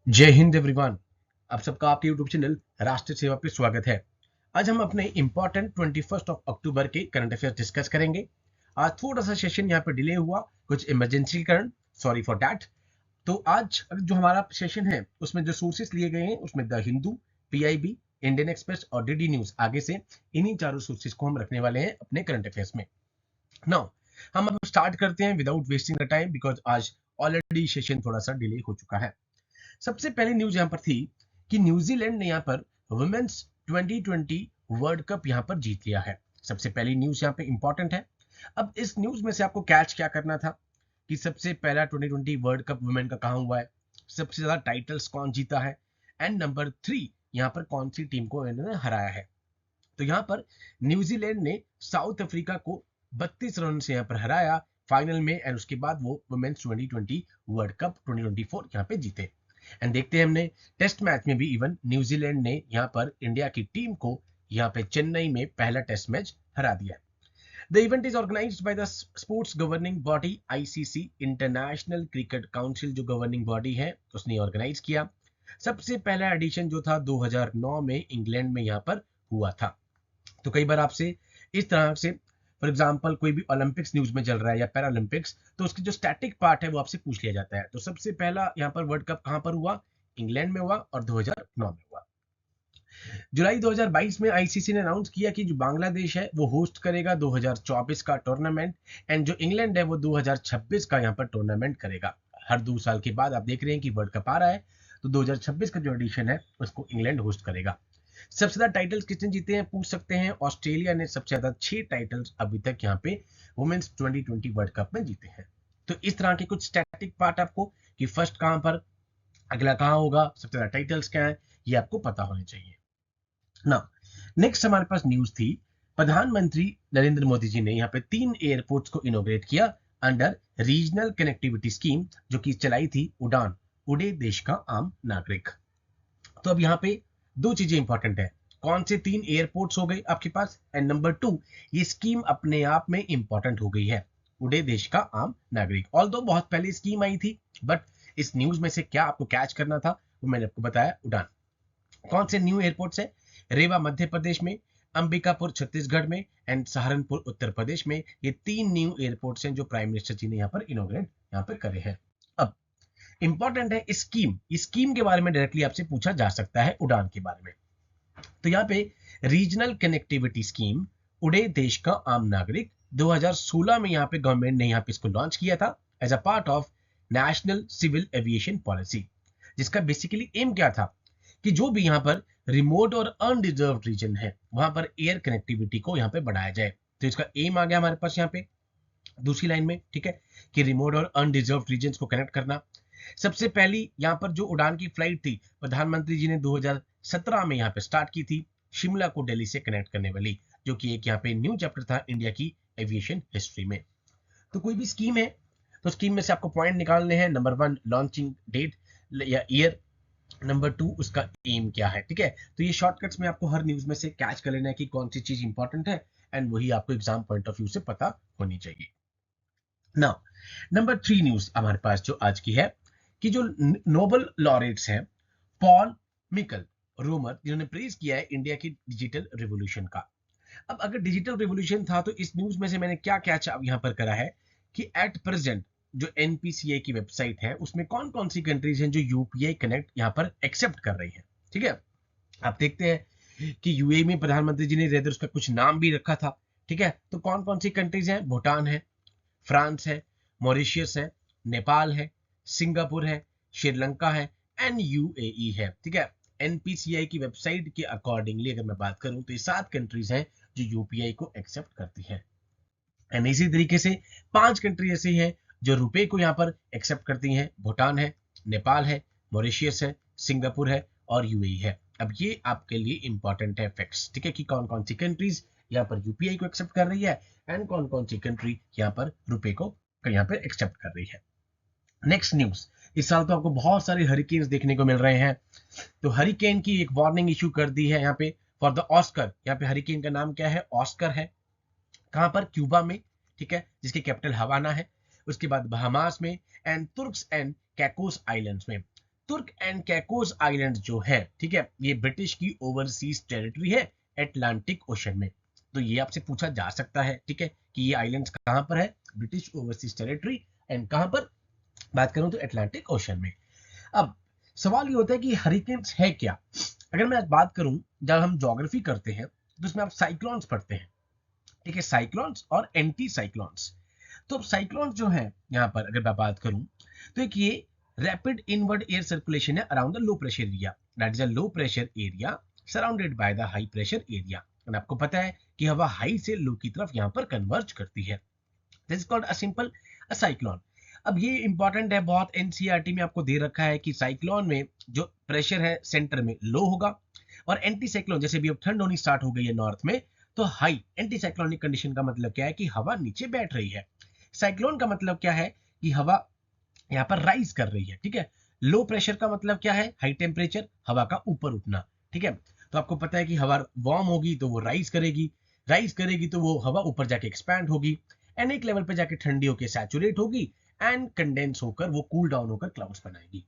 जय हिंद एवरीवन। आप सबका आपके यूट्यूब चैनल राष्ट्रीय सेवा पे स्वागत है। आज हम अपने इंपॉर्टेंट 21 अक्टूबर के करंट अफेयर्स डिस्कस करेंगे। आज थोड़ा सा सेशन यहाँ पे डिले हुआ कुछ इमरजेंसी के कारण, सॉरी फॉर दैट। तो आज जो हमारा सेशन है उसमें जो सोर्सेस लिए गए हैं उसमें the Hindu, PIB, Indian express और डीडी न्यूज आगे से इन्हीं चारों सोर्सेस को हम रखने वाले हैं अपने करंट अफेयर्स में। नाउ हम अब स्टार्ट करते हैं without wasting the time, because आज ऑलरेडी सेशन थोड़ा सा डिले हो चुका है। सबसे पहली न्यूज यहां पर थी कि न्यूजीलैंड ने यहां पर वुमेन्स 2020 वर्ल्ड कप यहां पर जीत लिया है। सबसे पहली न्यूज यहां पे इंपॉर्टेंट है। अब इस न्यूज में से आपको कैच क्या करना था कि सबसे पहला 2020 वर्ल्ड कप वुमेन का कहां हुआ है, सबसे ज्यादा टाइटल्स कौन जीता है, एंड नंबर 3 यहां पर कौन सी टीम को इन्होंने हराया है। तो यहां पर न्यूजीलैंड ने साउथ अफ्रीका को 32 रन से यहां पर हराया फाइनल में, एंड उसके बाद वो वुमेन्स 2020 वर्ल्ड कप 2024 यहां पे जीते। एंड देखते हैं हमने टेस्ट मैच में भी इवन न्यूजीलैंड ने यहां पर इंडिया की टीम को यहां पे चेन्नई में पहला टेस्ट मैच हरा दिया। The event is organised by the sports governing body ICC, international cricket council जो गवर्निंग बॉडी है उसने ऑर्गेनाइज किया। सबसे पहला एडिशन जो था 2009 में इंग्लैंड में यहां पर हुआ था। तो कई बार आपसे इस तरह से फॉर एग्जाम्पल कोई भी ओलंपिक्स न्यूज में चल रहा है या पैरालंपिक्स, तो उसकी जो स्टैटिक पार्ट है वो आपसे पूछ लिया जाता है। तो सबसे पहला यहाँ पर वर्ल्ड कप कहां पर हुआ, इंग्लैंड में हुआ और 2009 में हुआ। जुलाई 2022 में आईसीसी ने अनाउंस किया कि जो बांग्लादेश है वो होस्ट करेगा 2024 का टूर्नामेंट, एंड जो इंग्लैंड है वो 2026 का यहाँ पर टूर्नामेंट करेगा। हर 2 साल के बाद आप देख रहे हैं कि वर्ल्ड कप आ रहा है, तो 2026 का जो एडिशन है उसको इंग्लैंड होस्ट करेगा। सबसे ज्यादा टाइटल्स किसने जीते हैं पूछ सकते हैं। ऑस्ट्रेलिया ने सबसे ज्यादा 6 टाइटल्स अभी तक यहाँ पे वुमेन्स 2020 वर्ल्ड कप में जीते हैं। तो इस तरह के कुछ स्टैटिक पार्ट आपको कि फर्स्ट कहां पर, अगला कहां होगा, सबसे ज्यादा टाइटल्स क्या है, ये आपको पता होने चाहिए ना। नेक्स्ट हमारे पास न्यूज थी, प्रधानमंत्री नरेंद्र मोदी जी ने यहाँ पे 3 एयरपोर्ट्स को इनोग्रेट किया अंडर रीजनल कनेक्टिविटी स्कीम, जो कि चलाई थी उड़ान, उड़े देश का आम नागरिक। तो अब यहाँ पे दो चीजें इंपॉर्टेंट है, कौन से 3 एयरपोर्ट्स हो गए आपके पास, एंड नंबर 2 ये स्कीम अपने आप में इंपॉर्टेंट हो गई है, उड़े देश का आम नागरिक। ऑल दो बहुत पहले स्कीम आई थी, बट इस न्यूज में से क्या आपको कैच करना था वो मैंने आपको बताया। उड़ान कौन से न्यू एयरपोर्ट्स है, रेवा मध्य प्रदेश में, अंबिकापुर छत्तीसगढ़ में, एंड सहारनपुर उत्तर प्रदेश में। ये 3 न्यू एयरपोर्ट्स हैं जो प्राइम मिनिस्टर जी ने यहाँ पर इनोग्रेट यहाँ पर करे हैं। अब इंपॉर्टेंट है स्कीम, स्कीम के बारे में डायरेक्टली आपसे पूछा जा सकता है उड़ान के बारे में। तो यहाँ पे रीजनल कनेक्टिविटी स्कीम उड़े देश का आम नागरिक 2016 में यहाँ पे गवर्नमेंट ने यहाँ पे इसको लॉन्च किया था as a part of national civil aviation policy, जिसका बेसिकली एम क्या था कि जो भी यहाँ पर रिमोट और अनडिजर्व रीजन है वहां पर एयर कनेक्टिविटी को यहाँ पे बढ़ाया जाए। तो इसका एम आ गया हमारे पास यहाँ पे दूसरी लाइन में, ठीक है, कि रिमोट और अनडिजर्व रीजन को कनेक्ट करना। सबसे पहली यहाँ पर जो उड़ान की फ्लाइट थी प्रधानमंत्री जी ने 2017 में यहाँ पे स्टार्ट की थी, शिमला को दिल्ली से कनेक्ट करने वाली, जो कि एक यहाँ पे न्यू चैप्टर था इंडिया की एविएशन हिस्ट्री में। तो कोई भी स्कीम है तो स्कीम में से आपको पॉइंट निकालने हैं, नंबर 1 लॉन्चिंग डेट या ईयर, नंबर 2 उसका एम क्या है, ठीक है। तो ये शॉर्टकट्स में आपको हर न्यूज में से कैच कर लेना है कि कौन सी चीज इंपॉर्टेंट है, एंड वही आपको एग्जाम पॉइंट ऑफ व्यू से पता होनी चाहिए। नाउ नंबर 3 न्यूज हमारे पास जो आज की है कि जो नोबेल लॉरेट्स हैं पॉल मिकल रोमर, जिन्होंने प्रेज किया है इंडिया की डिजिटल रिवॉल्यूशन का। अब अगर डिजिटल रिवॉल्यूशन था तो इस न्यूज में से मैंने क्या कैच यहां पर करा है कि एट प्रेजेंट जो एनपीसीआई की वेबसाइट है उसमें कौन कौन सी कंट्रीज हैं जो यूपीआई कनेक्ट यहां पर एक्सेप्ट कर रही है, ठीक है। आप देखते हैं कि यूएई में प्रधानमंत्री जी ने रेदर उसका कुछ नाम भी रखा था, ठीक है। तो कौन कौन सी कंट्रीज हैं, भूटान है, फ्रांस है, मॉरिशियस है, नेपाल है, सिंगापुर है, श्रीलंका है, एंड यूएई है, ठीक है। एनपीसीआई की वेबसाइट के अकॉर्डिंगली अगर मैं बात करूं तो ये 7 कंट्रीज हैं जो यूपीआई को एक्सेप्ट करती हैं, एंड इसी तरीके से 5 कंट्री ऐसी हैं जो रुपए को यहाँ पर एक्सेप्ट करती हैं, भूटान है, नेपाल है, मॉरिशियस है, सिंगापुर है और यूएई है। अब ये आपके लिए इंपॉर्टेंट है फैक्ट्स, ठीक है, कि कौन कौन सी कंट्रीज यहाँ पर यूपीआई को एक्सेप्ट कर रही है एंड कौन कौन सी कंट्री यहाँ पर रुपए को यहाँ पर एक्सेप्ट कर रही है। नेक्स्ट न्यूज, इस साल तो आपको बहुत सारे हरिकेन्स देखने को मिल रहे हैं, तो हरिकेन की एक वार्निंग इशू कर दी है यहाँ पे फॉर द ऑस्कर। यहाँ पे हरिकेन का नाम क्या है, ऑस्कर है, कहां पर, क्यूबा में, ठीक है, जिसकी कैपिटल हवाना है, उसके बाद बहामास में, एंड तुर्क्स एंड कैकोस आइलैंड्स में। तुर्क एंड कैकोस आइलैंड जो है, ठीक है, ये ब्रिटिश की ओवरसीज टेरिटरी है अटलांटिक ओशन में। तो ये आपसे पूछा जा सकता है, ठीक है, कि ये आइलैंड्स कहां पर है, ब्रिटिश ओवरसीज टेरिटरी, एंड कहां पर बात करूं तो अटलांटिक ओशन में। अब सवाल ये होता है कि हरिकेन्स है क्या। अगर मैं आज बात करूं, जब हम ज्योग्राफी करते हैं तो उसमें आप साइक्लोन्स पढ़ते हैं, ठीक है, साइक्लोन्स और एंटी साइक्लोन्स। तो अब साइक्लोन्स जो है यहाँ पर अगर मैं बात करूं तो एक ये रैपिड इनवर्ड एयर सर्कुलेशन है around the low pressure area, that is a low pressure area surrounded by the high pressure area. और आपको पता है कि हवा हाई से लो की तरफ यहाँ पर कन्वर्ज करती है, this is called a simple a cyclone. अब ये इंपॉर्टेंट है बहुत, एनसीईआरटी में आपको दे रखा है कि साइक्लोन में जो प्रेशर है सेंटर में लो होगा, और एंटी साइक्लोन जैसे भी अब ठंड होनी स्टार्ट हो गई है नॉर्थ में, तो हाई एंटी साइक्लोनिक कंडीशन का मतलब क्या है कि हवा नीचे बैठ रही है। साइक्लोन का मतलब क्या है कि हवा यहाँ पर राइज कर रही है, ठीक है। लो प्रेशर का मतलब क्या है, हाई टेम्परेचर, हवा का ऊपर उठना, ठीक है। तो आपको पता है कि हवा वार्म होगी तो वो राइज करेगी तो वो हवा ऊपर जाके एक्सपैंड होगी, एंड एक लेवल पे जाके ठंडी होकर सैचुरेट होगी, एंड कंडेंस होकर वो कूल डाउन होकर क्लाउड्स बनाएगी।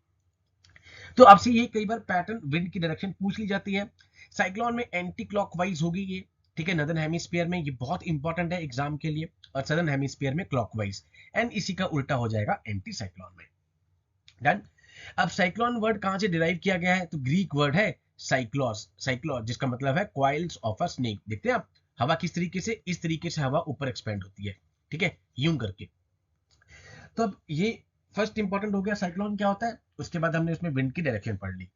तो आपसे ये कई बार पैटर्न विंड की डायरेक्शन पूछ ली जाती है। साइक्लोन में एंटी क्लॉकवाइज होगी ये, ठीक है, नदर्न हेमिस्फीयर में, ये बहुत इंपॉर्टेंट है एग्जाम के लिए, और सदर्न हेमिस्फीयर में क्लॉकवाइज, एंड इसी का उल्टा हो जाएगा एंटी साइक्लोन में। डन। अब साइक्लोन वर्ड कहां से डिराइव किया गया है, तो ग्रीक वर्ड है साइक्लोस, जिसका मतलब है कॉइल्स ऑफ अ स्नेक। देखते हैं आप, हवा किस तरीके से, इस तरीके से हवा ऊपर एक्सपेंड होती है, ठीक है, यूं करके। तो अब ये फर्स्ट इंपॉर्टेंट हो गया साइक्लोन क्या होता है, उसके बाद हमने उसमें विंड की डायरेक्शन पढ़ ली।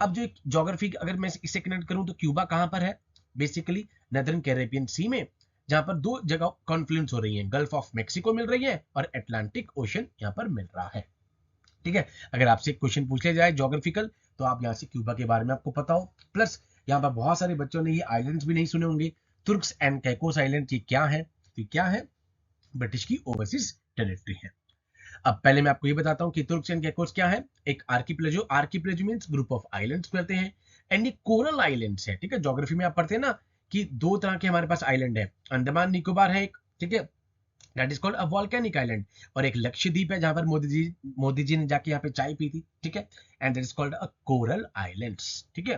अब जो ज्योग्राफी अगर मैं इसे कनेक्ट करूं तो क्यूबा कहां पर है, बेसिकली नदर्न कैरेबियन सी में, जहां पर दो जगह कॉन्फ्लुएंस हो रही है, गल्फ ऑफ मेक्सिको मिल रही है और अटलांटिक ओशन यहां पर मिल रहा है, ठीक है। अगर आपसे क्वेश्चन पूछ लिया जाए ज्योग्राफिकल, तो आप यहाँ से क्यूबा के बारे में आपको पता हो, प्लस यहाँ पर बहुत सारे बच्चों ने ये आइलैंड्स भी नहीं सुने होंगे। तुर्क्स एंड कैकोस आइलैंड ये क्या है, तो क्या है, ब्रिटिश की ओवरसीज टेरिटरी है। अब पहले मैं आपको ये बताता हूँ कि तुर्क्स एंड कैकोस क्या है। एक archipelago means group of islands कहते हैं, एंड ये कोरल आइलैंड्स है, ठीक है। ज्योग्राफी में आप पढ़ते हैं ना कि दो तरह के हमारे पास आइलैंड है, अंडमान निकोबार है एक, ठीक है, that is called a volcanic island, और एक लक्षद्वीप है जहां पर मोदी जी ने जाके यहाँ पे चाय पी थी, ठीक है, and that is called a coral islands, ठीक है।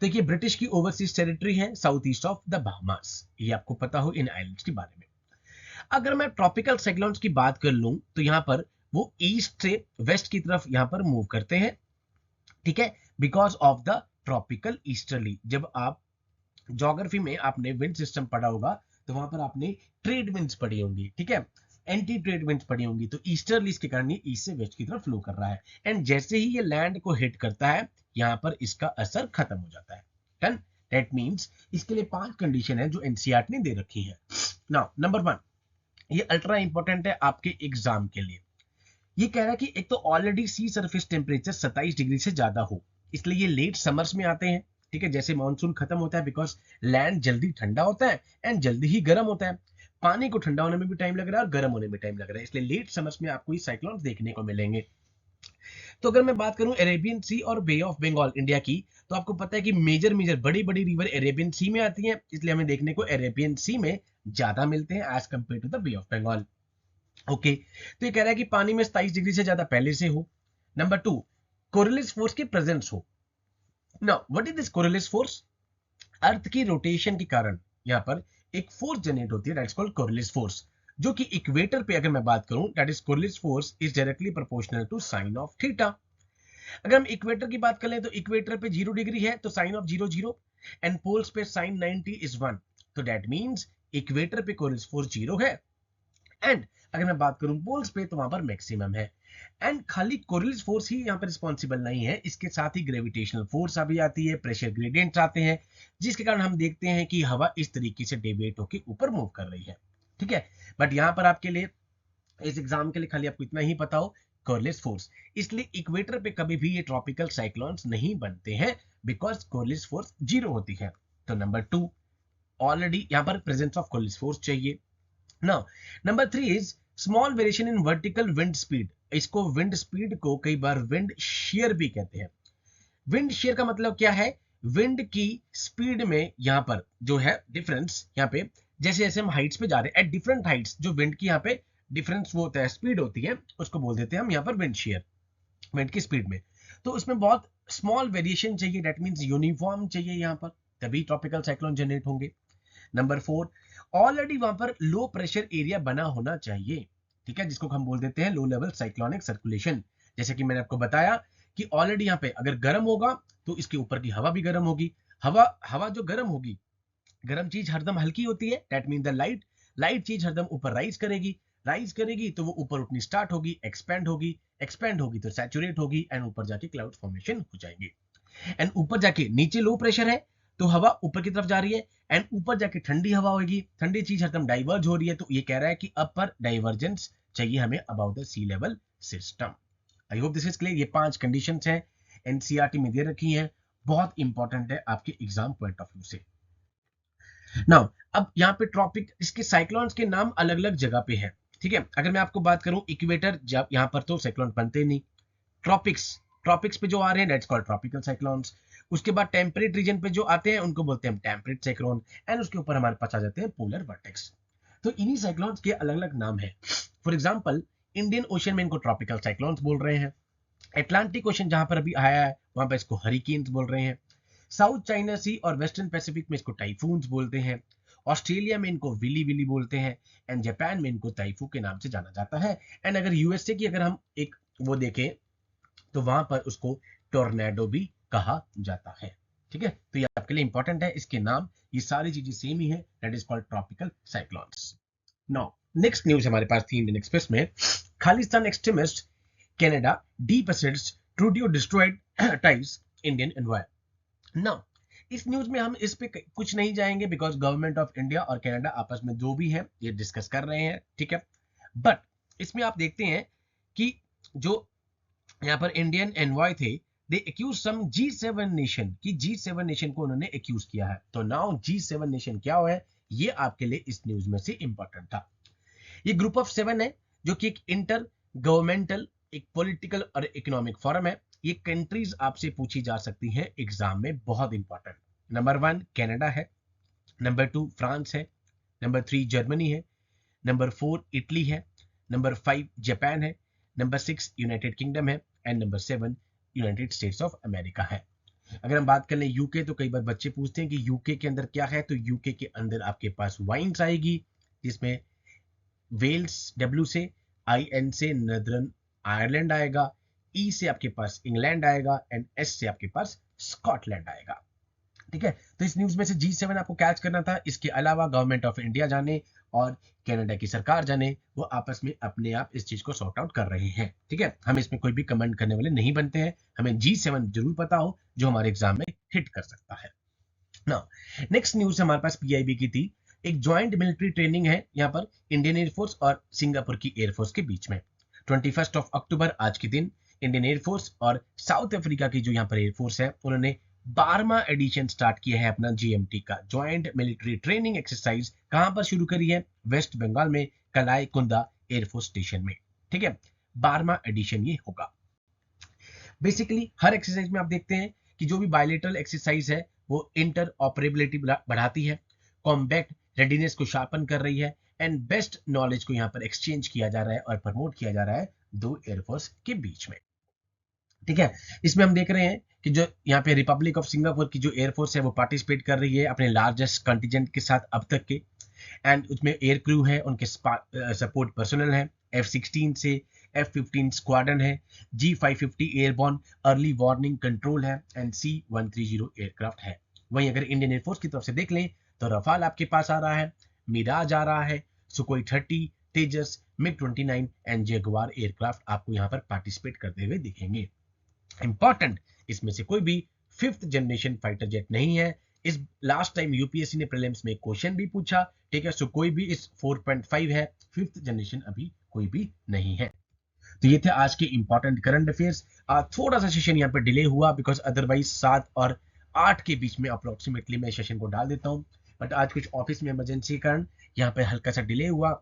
तो ये ब्रिटिश की ओवरसीज टेरिटरी है south east of the Bahamas, ये आपको पता हो इन आइलैंड्स के बारे में। अगर मैं ट्रॉपिकल साइक्लोन्स की बात कर लूं तो यहाँ पर वो ईस्ट से वेस्ट की तरफ यहाँ पर मूव करते हैं, ठीक है, because of the tropical easterly. जब आप ज्योग्राफी में आपने विंड सिस्टम पढ़ा होगा तो वहां पर आपने ट्रेड विंड्स पढ़ी होंगी, ठीक है, एंटी ट्रेड विंड्स पढ़ी होंगी, तो ईस्टर्लीज के कारण ये ईस्ट से वेस्ट की तरफ फ्लो कर रहा है, एंड जैसे ही ये लैंड को हिट करता है यहाँ पर इसका असर खत्म हो जाता है। डन। दैट मींस इसके लिए 5 कंडीशन है जो एनसीईआरटी ने दे रखी है। नाउ नंबर 1, ये अल्ट्रा इंपॉर्टेंट है आपके एग्जाम के लिए। ये कह रहा है कि एक तो ऑलरेडी सी सरफेस टेम्परेचर 27 डिग्री से ज्यादा हो, इसलिए ये लेट समर्स में आते हैं, ठीक है, जैसे मानसून खत्म होता है, बिकॉज लैंड जल्दी ठंडा होता है एंड जल्दी ही गर्म होता है, पानी को ठंडा होने में भी टाइम लग रहा है और गर्म होने में टाइम लग रहा है, इसलिए लेट समर्स में आपको ये साइक्लोन देखने को मिलेंगे। तो अगर मैं बात करूं अरेबियन सी और बे ऑफ बंगाल इंडिया की, तो आपको पता है कि मेजर बड़ी बड़ी रिवर अरेबियन सी में आती हैं, इसलिए हमें देखने को अरेबियन सी में ज्यादा मिलते हैं as compare to the bay of Bengal. Okay, तो ये कह रहा है कि पानी में 27 डिग्री से ज्यादा पहले से हो। नंबर 2, कोरियलिस फोर्स की प्रेजेंस हो। Now what is this Coriolis force, earth की रोटेशन के कारण यहाँ पर एक फोर्स जनरेट होती है, that is called Coriolis force, जो कि इक्वेटर पे अगर मैं बात करूं, that is Coriolis force is directly proportional to sine of theta. अगर हम इक्वेटर की बात कर लें तो इक्वेटर पे 0 डिग्री है तो साइन ऑफ 0 0, एंड पोल्स पे साइन 90 इज 1, तो दैट मींस इक्वेटर पे कोरियलिस फोर्स 0 है, एंड अगर मैं बात करूं पोल्स पे तो वहां पर मैक्सिमम है। एंड खाली कोरियलिस फोर्स ही यहाँ पर रिस्पॉन्सिबल नहीं है, इसके साथ ही ग्रेविटेशनल फोर्स अभी आती है, प्रेशर ग्रेडियंट्स आते हैं, जिसके कारण हम देखते हैं कि हवा इस तरीके से डेविएट होकर ऊपर मूव कर रही है, ठीक है। बट यहाँ पर आपके लिए इस एग्जाम के लिए खाली आपको इतना ही पता हो, कोरियलिस फोर्स, इसलिए इक्वेटर पे कभी भी ये ट्रॉपिकल साइक्लोन्स नहीं बनते हैं, बिकॉज कोरियलिस फोर्स 0 होती है। तो नंबर 2, ऑलरेडी यहाँ पर प्रेजेंस ऑफ कोरियलिस फोर्स चाहिए। Now number 3 is small variation in vertical wind speed, इसको विंड स्पीड को कई बार विंड शेयर भी कहते हैं। विंड शेयर का मतलब क्या है, विंड की स्पीड में यहाँ पर जो है डिफरेंस, यहाँ पे जैसे जैसे हम हाइट्स पे जा रहे हैं, एट डिफरेंट हाइट्स जो विंड की यहाँ पे डिफरेंस वो होता है, स्पीड होती है, उसको बोल देते हैं हम यहाँ पर विंड शेयर। विंड की स्पीड में। तो उसमें बहुत स्मॉल वेरिएशन चाहिए, दैट मीन्स यूनिफॉर्म चाहिए यहाँ पर, तभी ट्रॉपिकल साइक्लोन जनरेट होंगे। नंबर 4, ऑलरेडी वहां पर लो प्रेशर एरिया बना होना चाहिए, ठीक है, जिसको हम बोल देते हैं लो लेवल साइक्लोनिक सर्कुलेशन। जैसे कि मैंने आपको बताया कि ऑलरेडी यहाँ पे अगर गर्म होगा तो इसके ऊपर की हवा भी गर्म होगी। हवा हवा जो गर्म होगी, गर्म चीज हरदम हल्की होती है, that mean the light light चीज हरदम ऊपर राइज करेगी तो वो ऊपर उठनी स्टार्ट होगी, एक्सपेंड होगी तो सैचुरेट होगी, एंड ऊपर जाके क्लाउड फॉर्मेशन हो जाएंगे। एंड ऊपर जाके नीचे लो प्रेशर है तो हवा ऊपर की तरफ जा रही है, एंड ऊपर जाके ठंडी हवा होगी, ठंडी चीज हरदम डाइवर्ज हो रही है, तो ये कह रहा है कि अपर डाइवर्जेंस चाहिए हमें about the sea level system. I hope this is clear. ये 5 कंडीशंस हैं, एनसीईआरटी में दे रखी हैं, बहुत इंपॉर्टेंट है आपके एग्जाम पॉइंट ऑफ व्यू से। नाउ अब यहाँ पे ट्रॉपिक, इसके साइक्लोन्स के नाम अलग अलग जगह पे है, ठीक है। अगर मैं आपको बात करूं इक्वेटर, जब यहाँ पर तो साइक्लोन बनते नहीं, ट्रॉपिक्स ट्रॉपिक्स पे जो आ रहे हैं दैट्स कॉल्ड ट्रॉपिकल साइक्लोन्स। उसके बाद टेम्परेट रीजन पे जो आते हैं उनको बोलते हैं टेम्परेट साइक्लोन, एंड उसके ऊपर हमारे पास आ जाते हैं पोलर वर्टेक्स। तो इन्हीं साइक्लोन्स के अलग अलग नाम है। फॉर एग्जाम्पल इंडियन ओशन में इनको ट्रॉपिकल साइक्लोन्स बोल रहे हैं, अटलांटिक ओशन जहां पर अभी आया है वहां पर इसको हरिकेन्स बोल रहे हैं, साउथ चाइना सी और वेस्टर्न पैसिफिक में इसको टाइफून्स बोलते हैं, ऑस्ट्रेलिया में इनको विली विली बोलते हैं, एंड जापान में इनको टाइफू के नाम से जाना जाता है। एंड अगर यूएसए की अगर हम एक वो देखें तो वहां पर उसको टोर्नेडो भी कहा जाता है, ठीक है। तो ये आपके लिए इंपॉर्टेंट है, इसके नाम ये सारी चीजें सेम ही है, that is called tropical cyclones. Now next news हमारे पास थी इंडियन एक्सप्रेस में, Khalistan extremist Canada deep assets Trudeau destroyed ties Indian envoy. Now इस न्यूज में हम इस पे कुछ नहीं जाएंगे बिकॉज गवर्नमेंट ऑफ इंडिया और कनाडा आपस में जो भी है ये डिस्कस कर रहे हैं, ठीक है। बट इसमें आप देखते हैं कि जो यहाँ पर इंडियन एनवॉय थे, दे एक्यूज सम G7 नेशन की, G7 नेशन को उन्होंने एक्यूज किया है। तो नाउ G7 नेशन क्या है, ये आपके लिए इस न्यूज में से इंपॉर्टेंट था। ये ग्रुप ऑफ 7 है जो कि एक इंटर गवर्नमेंटल, एक पॉलिटिकल और इकोनॉमिक फोरम है। ये कंट्रीज आपसे पूछी जा सकती हैं एग्जाम में, बहुत इंपॉर्टेंट। नंबर 1 कनाडा है, नंबर 2 फ्रांस है, नंबर 3 जर्मनी है, नंबर 4 इटली है, नंबर 5 जापान है, नंबर 6 यूनाइटेड किंगडम है, and number 7 United states of America है। अगर हम बात कर लें यूके, तो कई बार बच्चे पूछते हैं कि यूके के अंदर क्या है, तो यूके के अंदर आपके पास वाइन्स आएगी, जिसमें वेल्स डब्ल्यू से, IN से नदरन आयरलैंड आएगा, E से आपके पास इंग्लैंड आएगा, एंड S से आपके पास स्कॉटलैंड आएगा, ठीक है। तो इस न्यूज में से G7 आपको कैच करना था। इसके अलावा गवर्नमेंट ऑफ इंडिया जाने और कनाडा की सरकार जाने, वो आपस में अपने आप इस चीज को सॉर्ट आउट कर रहे हैं, ठीक है। हम इसमें कोई भी कमेंट करने वाले नहीं बनते हैं, हमें G7 जरूर पता हो जो हमारे एग्जाम में हिट कर सकता है ना। नेक्स्ट न्यूज हमारे पास PIB की थी, एक ज्वाइंट मिलिट्री ट्रेनिंग है यहाँ पर इंडियन एयरफोर्स और सिंगापुर की एयरफोर्स के बीच में। 21 अक्टूबर आज के दिन इंडियन एयरफोर्स और साउथ अफ्रीका की जो यहाँ पर एयरफोर्स है उन्होंने 12वां एडिशन स्टार्ट किया है अपना GMT का, ज्वाइंट मिलिट्री ट्रेनिंग एक्सरसाइज। कहां पर शुरू करी है, वेस्ट बंगाल में कलाई कुंदा एयरफोर्स स्टेशन में, ठीक है। 12वां एडिशन ये होगा। बेसिकली हर एक्सरसाइज में आप देखते हैं कि जो भी बायलेटरल एक्सरसाइज है वो इंटर ऑपरेबिलिटी बढ़ाती है, कॉम्बैट रेडीनेस को शार्पन कर रही है, एंड बेस्ट नॉलेज को यहाँ पर एक्सचेंज किया जा रहा है और प्रमोट किया जा रहा है दो एयरफोर्स के बीच में, ठीक है। इसमें हम देख रहे हैं कि जो यहाँ पे रिपब्लिक ऑफ सिंगापुर की जो एयरफोर्स है वो पार्टिसिपेट कर रही है अपने लार्जेस्ट कंटिजेंट के साथ अब तक के, एंड उसमें एयर क्रू है, उनके सपोर्ट पर्सनल है, F-16 से F-15 स्क्वाड्रन है, G-550 airborne early warning control है, एंड C-130 एयरक्राफ्ट है। वहीं अगर इंडियन एयरफोर्स की तरफ से देख लें तो रफाल आपके पास आ रहा है, मिराज आ रहा है, सुकोई 30, तेजस, MiG-29 एंड जगुआर एयरक्राफ्ट आपको यहाँ पर पार्टिसिपेट करते हुए दिखेंगे। इंपॉर्टेंट, इसमें से कोई भी 5th जनरेशन फाइटर जेट नहीं है। इस लास्ट टाइम यूपीएससी ने प्रीलिम्स में क्वेश्चन भी पूछा, ठीक है। सो कोई भी इस 4.5 है, 5th जनरेशन अभी कोई भी नहीं है। तो ये थे आज के इंपॉर्टेंट करंट अफेयर्स। थोड़ा सा सेशन यहाँ पर डिले हुआ बिकॉज अदरवाइज 7 और 8 के बीच में अप्रोक्सीमेटली मैं सेशन को डाल देता हूँ, बट आज कुछ ऑफिस में इमरजेंसी के कारण यहाँ पे हल्का सा डिले हुआ,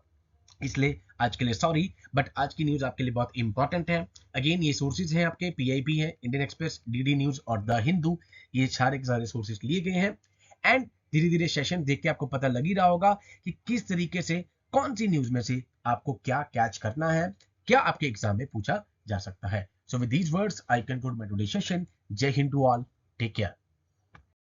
इसलिए आज के लिए सॉरी। बट आज की न्यूज आपके लिए बहुत इंपॉर्टेंट है। अगेन ये सोर्सेज हैं आपके, PIB है, इंडियन एक्सप्रेस, DD न्यूज और द हिंदू, ये सारे सोर्सेज लिए गए हैं। एंड धीरे धीरे सेशन देख के आपको पता लग ही रहा होगा कि किस तरीके से कौन सी न्यूज में से आपको क्या कैच करना है, क्या आपके एग्जाम में पूछा जा सकता है। So with these words I conclude my today session. Jai Hind to all, take care.